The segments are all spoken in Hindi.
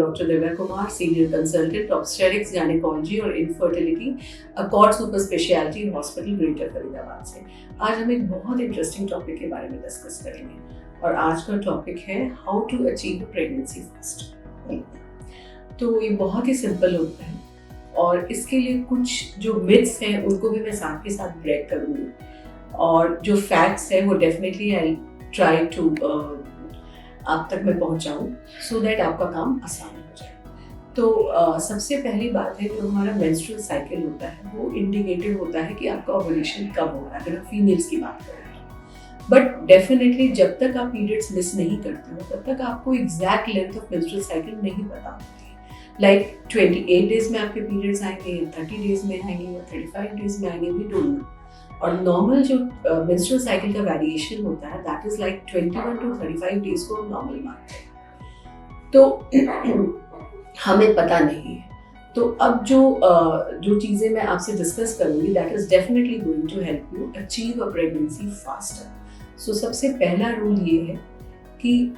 Dr. Divya Kumar, Senior Consultant, Obstetrics, Gynecology और Infertility, Accord Super Specialty Hospital, Greater Faridabad से। आज हम एक बहुत इंटरेस्टिंग टॉपिक के बारे में डिस्कस करेंगे और आज का टॉपिक है how to achieve pregnancy fast. तो ये बहुत ही सिंपल होता है और इसके लिए कुछ जो मिथ्स हैं उनको भी मैं साथ के साथ ब्रेक करूँगी और जो फैक्ट्स हैं वो डेफिनेटली आई ट्राई टू आप तक मैं पहुँचाऊँ सो दैट आपका काम आसान हो जाए। तो सबसे पहली बात है, जो हमारा मेंस्ट्रुअल साइकिल होता है वो इंडिकेटेड होता है कि आपका ओव्यूलेशन कब हो रहा है, अगर हम फीमेल्स की बात करें। बट डेफिनेटली जब तक आप पीरियड्स मिस नहीं करते हो तब तक आपको exact length of menstrual cycle नहीं पता होती है। लाइक 28 डेज में आपके पीरियड्स आएंगे, 30 डेज में आएंगे या 35 डेज में आएंगे, वी डोंट नो। और नॉर्मल जो मेंस्ट्रुअल साइकिल का वेरिएशन होता है that is like 21 to 35 days को हम नॉर्मल मानते हैं। तो हमें पता नहीं है। तो अब जो चीज़ें मैं आपसे डिस्कस करूंगी that is definitely going to help you achieve a pregnancy faster. So सबसे पहला रूल ये है कि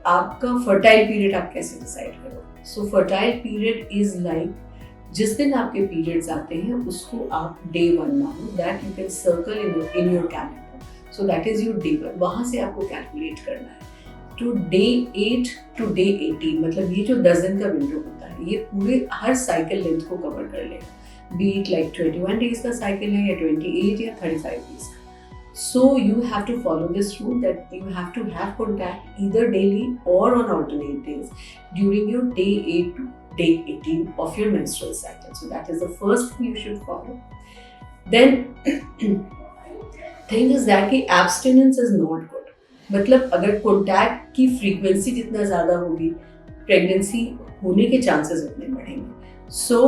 आपका फर्टाइल पीरियड आप कैसे डिसाइड करोगे। सो फर्टाइल पीरियड इज लाइक जिस दिन आपके पीरियड्स आते हैं उसको आप डे 1 मानो, that you can circle in your calendar. So that is your day 1, वहाँ से आपको कैलकुलेट करना है टू डे 8 टू डे 18। मतलब ये जो 10 दिन का विंडो होता है ये पूरे हर साइकिल लेंथ को कवर कर लेगा, बी इट लाइक 21 डेज का साइकिल है या 28 या 35 डेज का। So you have to follow this rule that you have to have contact either daily or on alternate days during your day 8 to day 18 of your menstrual cycle. So that is the first thing you should follow. Then thing is that कि abstinence is not good. मतलब अगर contact की frequency जितना ज़्यादा होगी pregnancy होने के chances उतने बढ़ेंगे। So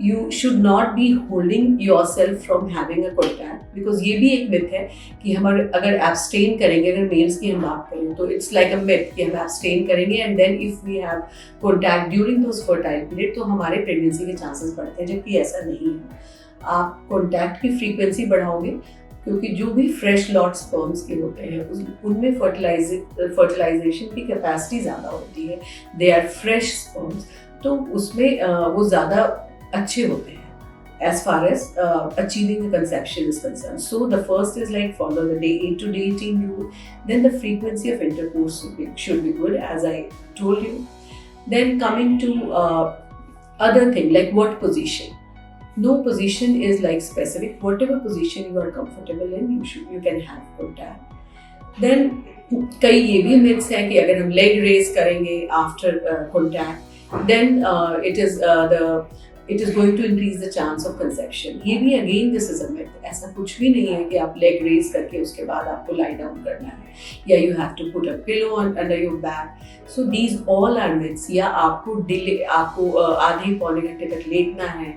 you should not be holding yourself from having a contact, because ये भी एक myth है कि हम अगर abstain करेंगे, अगर males की हम बात करें तो it's like a myth कि हम abstain करेंगे and then if we have contact during those fertile period तो हमारे pregnancy के chances बढ़ते हैं, जबकि ऐसा नहीं है। आप contact की frequency बढ़ाओगे क्योंकि जो भी fresh lot sperms के होते हैं उनमें fertilization की capacity ज़्यादा होती है, they are fresh sperms, तो उसमें वो ज़्यादा अच्छे होते हैं as far as achieving the conception is concerned. So the first is like follow the day 8 to day 18 rule. Then the frequency of intercourse should be good, as I told you. Then coming to other thing like what position. No position is like specific. Whatever position you are comfortable in, you can have contact. Then कई ये भी myths हैं कि अगर हम leg raise करेंगे after contact, then it is going to increase the chance of conception. ये भी again this is a myth. ऐसा कुछ भी नहीं है कि आप leg raise करके उसके बाद आपको lie down करना है या you have to put a pillow under your back. So these all are myths. या आपको आधे पौने घंटे तक लेटना है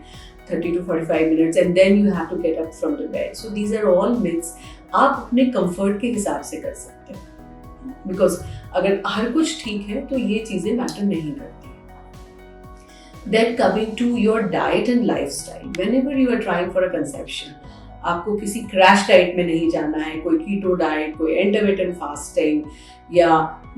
30 to 45 minutes and then you have to get up from the bed. So these are all myths. आप अपने comfort के हिसाब से कर सकते हो, because अगर हर कुछ ठीक है तो ये चीज़ें matter नहीं करती। Then coming to your diet and lifestyle. Whenever you are trying for a conception, आपको किसी क्रैश डाइट में नहीं जाना है, कोई कीटो डाइट, कोई इंटरमिटेंट फास्टिंग या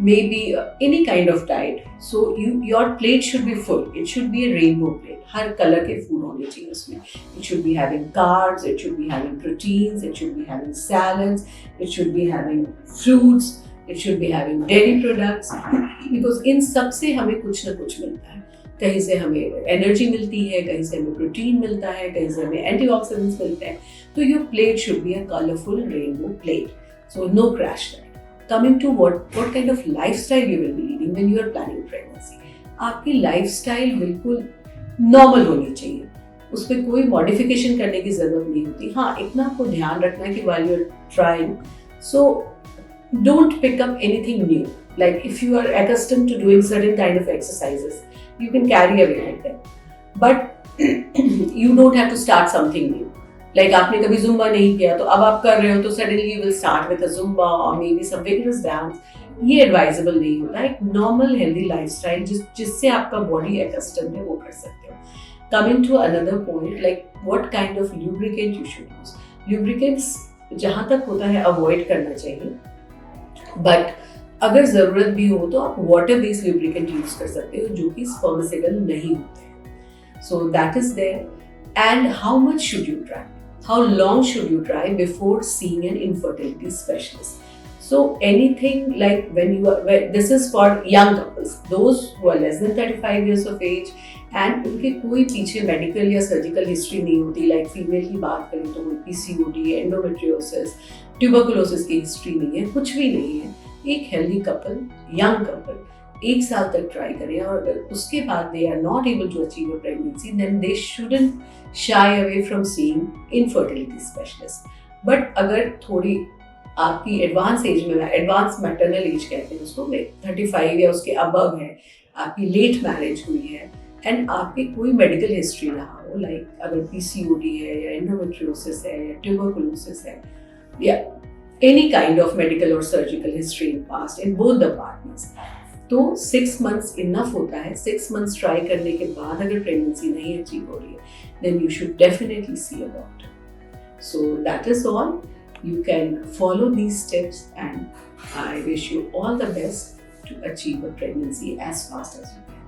maybe any kind of diet. So your plate should be full. It should be a rainbow plate. Her colour के फूड होने चाहिए उसमें. It should be having carbs, it should be having proteins, it should be having salads, it should be having fruits, it should be having dairy products. Because इन सब से हमें कुछ ना कुछ मिलता है. कहीं से हमें एनर्जी मिलती है, कहीं से हमें प्रोटीन मिलता है, कहीं से हमें एंटीऑक्सीडेंट्स मिलते हैं। तो your plate should be a colourful rainbow plate, so no crash diet. Coming to what kind of lifestyle you will be leading when you are planning pregnancy. आपकी लाइफस्टाइल बिल्कुल नॉर्मल होनी चाहिए, उस पर कोई मॉडिफिकेशन करने की जरूरत नहीं होती। हाँ, इतना आपको ध्यान रखना है कि while you are trying, so don't pick up anything new. Like if you are accustomed to doing certain kind of exercises, you can carry away with them. But you don't have to start something new. Like आपने कभी Zumba नहीं किया तो अब आप कर रहे हो तो suddenly you will start with a Zumba or maybe some vigorous dance. ये advisable नहीं होता। एक normal healthy lifestyle जिससे आपका body accustomed है वो कर सकते हो। Coming to another point, like what kind of lubricant you should use. Lubricants जहाँ तक होता है avoid करना चाहिए, but अगर ज़रूरत भी हो तो आप वाटर बेस्ड लुब्रिकेंट यूज़ कर सकते हो जो कि स्पर्मिसिबल नहीं होते हैं. So that is there. And how much should you try? How long should you try before seeing an infertility specialist? So anything like this is for young couples, those who are less than 35 years of age and उनके कोई पीछे मेडिकल या सर्जिकल हिस्ट्री नहीं होती. लाइक फीमेल की बात करें तो कोई PCOD, एंडोमेट्रियोसिस, ट्यूबरकुलोसिस की हिस्ट्री नहीं है, कुछ भी नहीं है. एक हेल्दी कपल, यंग कपल 1 साल तक ट्राई करें और अगर उसके बाद they are not able to achieve a pregnancy then they shouldn't shy away from seeing infertility specialist. But अगर थोड़ी आपकी एडवांस एज में, एडवांस मैटरनल एज कहते हैं उसको, 35 या उसके अबव है, आपकी लेट मैरिज हुई है एंड आपकी कोई मेडिकल हिस्ट्री रहा हो, लाइक अगर PCOD है या एंडोमेट्रियोसिस है या ट्यूबरकुलोसिस है या एनी काइंड ऑफ मेडिकल और surgical history in past in both the partners, तो 6 मंथ्स इनफ होता है. 6 मंथ्स ट्राई करने के बाद अगर प्रेगनेंसी नहीं अचीव हो रही है then you should definitely see a doctor. So that is all. You can follow these steps and I wish you all the best to achieve a pregnancy as fast as you can.